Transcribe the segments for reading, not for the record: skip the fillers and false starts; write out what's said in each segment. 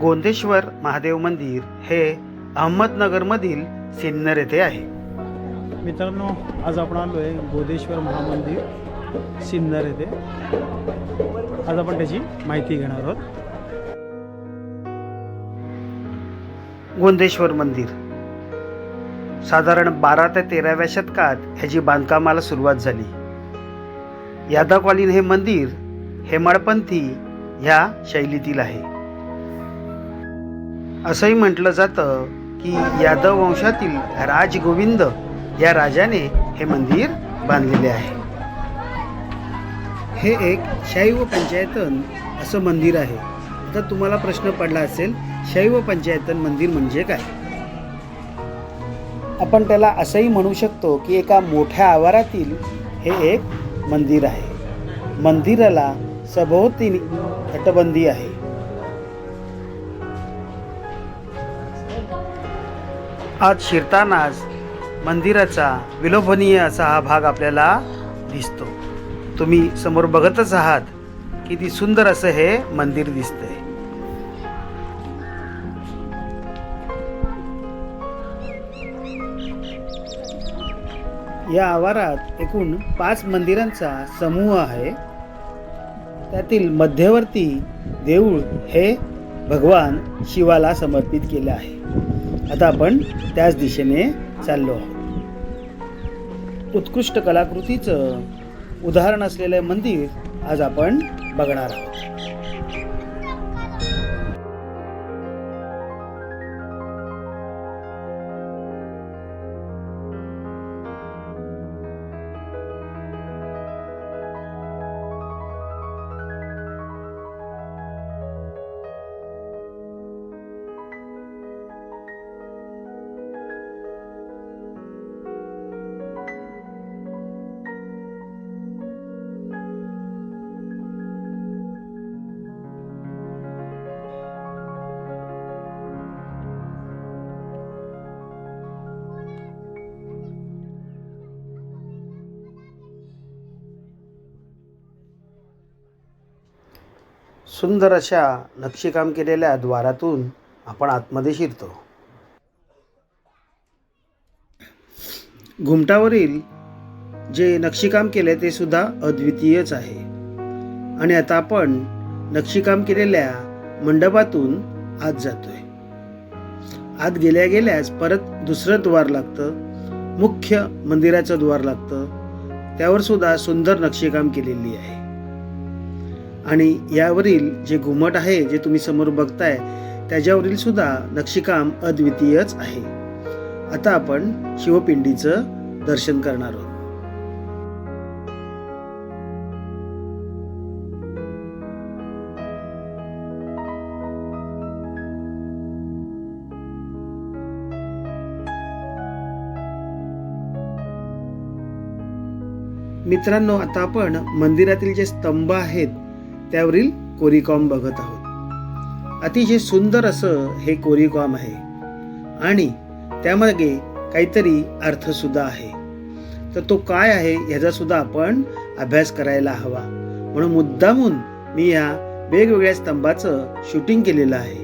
गोंदेश्वर महादेव मंदिर हे अहमदनगरमधील सिन्नर येथे आहे। मित्रांनो, आज आपण आलो आहे गोंदेश्वर महामंदिर सिन्नर येथे। आज आपण त्याची माहिती घेणार आहोत। गोंदेश्वर मंदिर साधारण 12 ते 13व्या शतकात ह्याची बांधकामाला सुरुवात झाली। यादवकालीन हे मंदिर हेमाडपंथी ह्या शैलीतील आहे। असंही म्हटलं जातं की यादव वंशातील राजगोविंद या राजाने हे मंदिर बांधलेले आहे। हे एक शैव पंचायतन असं मंदिर आहे। आता तुम्हाला प्रश्न पडला असेल, शैव पंचायतन मंदिर म्हणजे काय? आपण त्याला असंही म्हणू शकतो की एका मोठ्या आवारातील हे एक मंदिर आहे। मंदिराला सभोवती तटबंदी आहे। आज शिरतानाच मंदिराचा विलोभनीय असा हा भाग आपल्याला दिसतो। तुम्ही समोर बघतच आहात, किती सुंदर असं हे मंदिर दिसतंय। या आवारात एकूण 5 मंदिरांचा समूह आहे। त्यातील मध्यवर्ती देऊळ हे भगवान शिवाला समर्पित केले आहे। आता आपण त्याच दिशेने चाललो आहोत। उत्कृष्ट कलाकृतीचं उदाहरण असलेले मंदिर आज आपण बघणार आहोत। सुंदर अशा नक्षीकाम केलेल्या द्वारातून आपण आतमध्ये शिरतो। घुमटावरील जे नक्षीकाम केले ते सुद्धा अद्वितीयच आहे। आणि आता आपण नक्षीकाम केलेल्या मंडपातून आत जातोय। आत गेल्या गेल्याच परत दुसरं द्वार लागतं, मुख्य मंदिराचं द्वार लागतं। त्यावर सुद्धा सुंदर नक्षीकाम केलेली आहे। आणि यावरील जे घुमट आहे, जे तुम्ही समोर बघताय, त्याच्यावरील सुद्धा नक्षीकाम अद्वितीयच आहे। आता आपण शिवपिंडीचं दर्शन करणार आहोत। मित्रांनो, आता आपण मंदिरातील जे स्तंभ आहेत त्यावरील कोरीवकाम बघत आहोत। अतिशय सुंदर असं हे कोरीवकाम आहे आणि त्यामागे काहीतरी अर्थ सुद्धा आहे। तर तो काय आहे याचा सुद्धा आपण अभ्यास करायला हवा। म्हणून मुद्दामून मी या वेगवेगळ्या स्तंभाचं शूटिंग केलेलं आहे।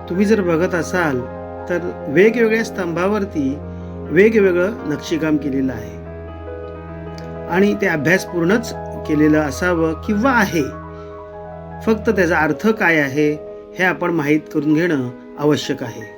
तुम्ही जर बघत असाल तर वेगवेगळ्या स्तंभावरती वेगवेगळं नक्षीकाम केलेलं आहे आणि ते अभ्यासपूर्णच केलेलं असावं किंवा आहे। फक्त त्याचा अर्थ काय आहे हे आपण माहीत करून घेणं आवश्यक आहे।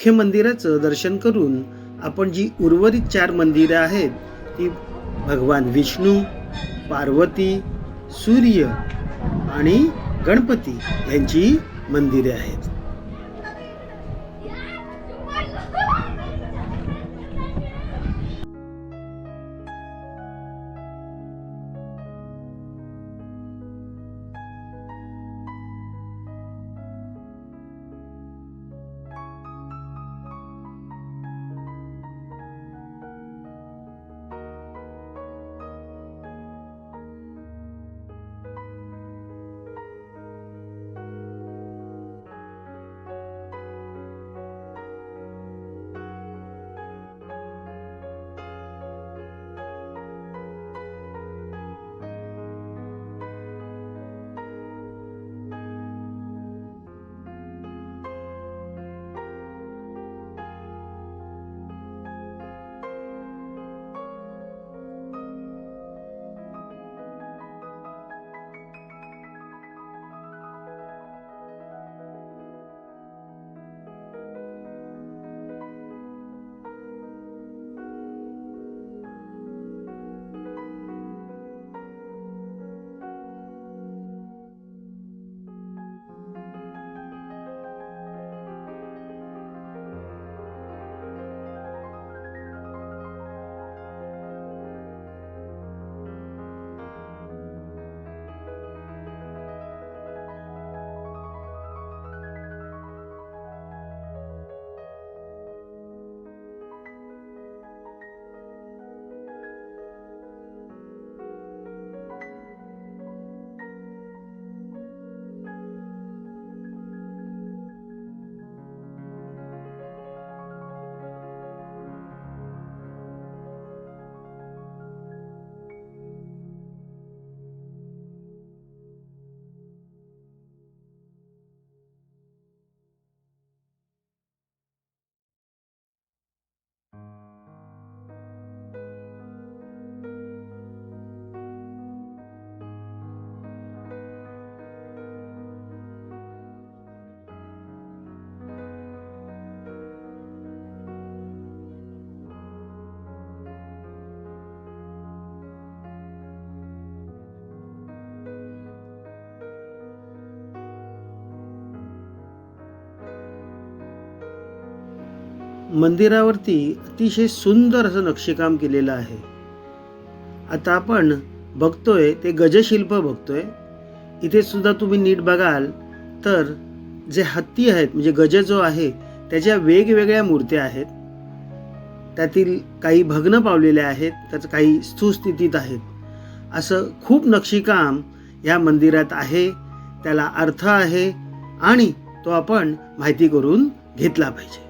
मुख्य मंदिराचं दर्शन करून आपण जी उर्वरित 4 मंदिरं आहेत ती भगवान विष्णू, पार्वती, सूर्य आणि गणपती यांची मंदिरे आहेत. मंदिरावरती अतिशय सुंदर असं नक्षीकाम केलेलं आहे. आता आपण बघतोय ते गजशिल्प बघतोय. इथे सुद्धा तुम्ही नीट बघाल तर जे हत्ती आहेत म्हणजे गज जो आहे त्याच्या वेगवेगळ्या मूर्त्या आहेत. त्यातील काही भग्न पावलेल्या आहेत तर काही सुस्थितीत आहेत. असं खूप नक्षीकाम या मंदिरात आहे. त्याला अर्थ आहे आणि तो आपण माहिती करून घेतला पाहिजे.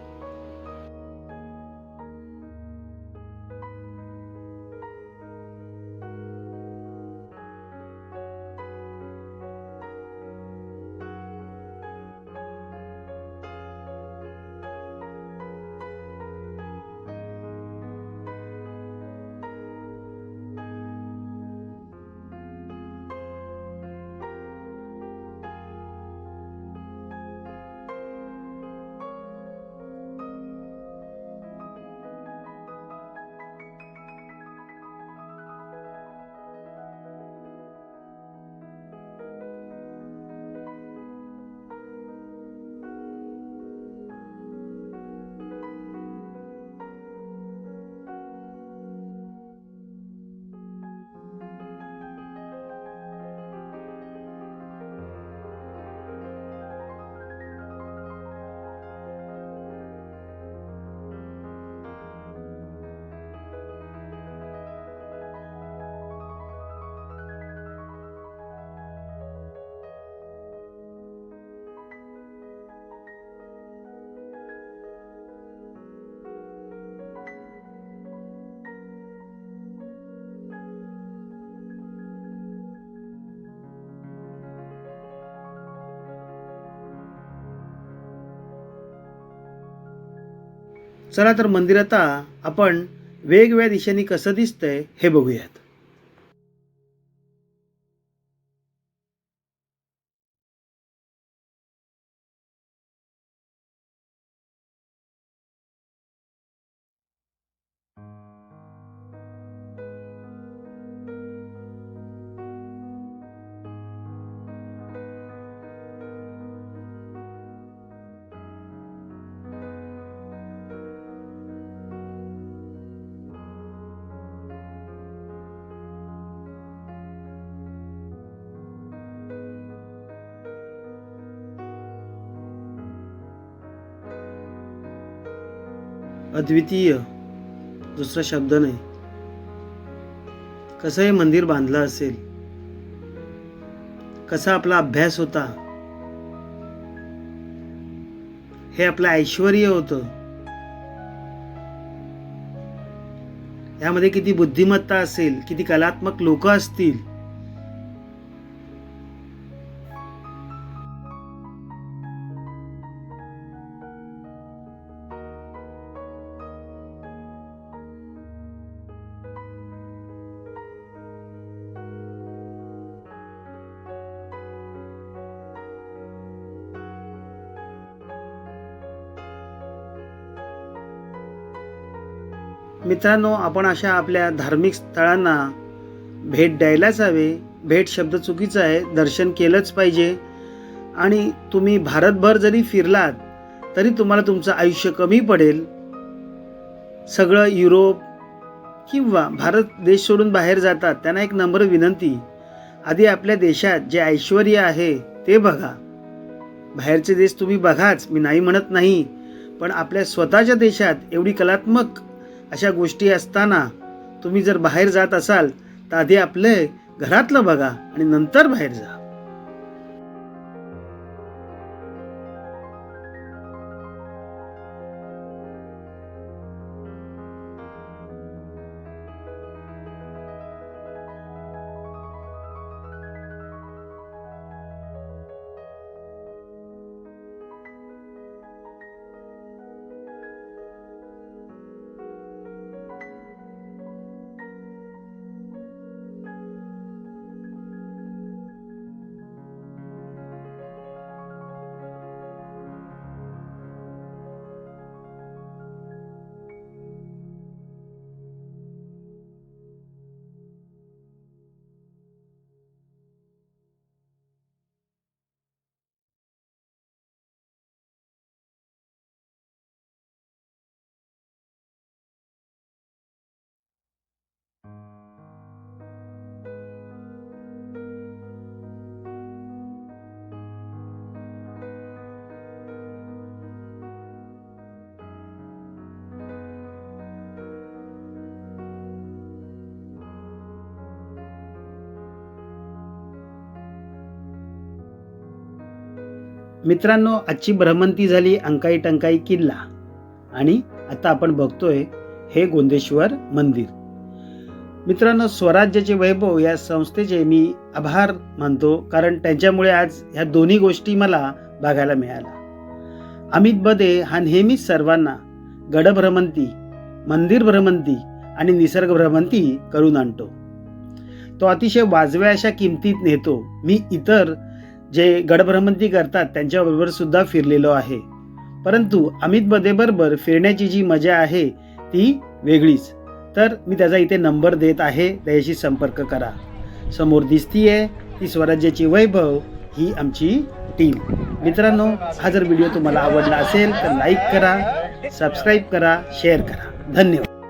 चला तर मंदिरात आपण वेगवेगळ्या दिशेने कसं दिसतंय हे बघूयात. अद्वितीय, दुसरा शब्द नाही. कसं हे मंदिर बांधलं असेल, कसा आपला अभ्यास होता, हे आपलं ऐश्वर्य होतं. यामध्ये किती बुद्धिमत्ता असेल, किती कलात्मक लोक असतील. मित्रांनो, आपण अशा आपल्या धार्मिक स्थळांना भेट द्यायलाच हवे. भेट शब्द चुकीचा आहे, दर्शन केलंच पाहिजे. आणि तुम्ही भारतभर जरी फिरलात तरी तुम्हाला तुमचं आयुष्य कमी पडेल. सगळं युरोप किंवा भारत देश सोडून बाहेर जातात त्यांना एक नम्र विनंती, आधी आपल्या देशात जे ऐश्वर्य आहे ते बघा. बाहेरचे देश तुम्ही बघाच, मी नाही म्हणत नाही, पण आपल्या स्वतःच्या देशात एवढी कलात्मक अशा गोष्टी असताना तुम्ही जर बाहेर जात असाल तर आधी आपले घरातलं बघा आणि नंतर बाहेर जा. मित्रांनो, आजची भ्रमंती झाली अंकाई टंकाई किल्ला आणि आता आपण बघतोय हे गोंदेश्वर मंदिर. मित्रांनो, स्वराज्याचे वैभव या संस्थेचे मी आभार मानतो, कारण त्यांच्यामुळे आज ह्या दोन्ही गोष्टी मला बघायला मिळाल्या. अमित बदे हा नेहमीच सर्वांना गड भ्रमंती, मंदिर भ्रमंती आणि निसर्ग भ्रमंती करून आणतो. तो अतिशय वाजव्या अशा किमतीत नेतो. मी इतर जे गडभ्रमंती करतात त्यांच्याबरोबर सुद्धा फिरलेलो आहे, परंतु अमित बदेबरोबर फिरण्याची जी मजा आहे ती वेगळीच. तर मी त्याचा इथे नंबर देत आहे, त्याच्याशी संपर्क करा. समोर दिसतीये ती स्वराज्याची वैभव, ही आमची टीम. मित्रांनो, हा जर व्हिडिओ तुम्हाला आवडला असेल तर लाईक करा, सबस्क्राईब करा, शेअर करा. धन्यवाद.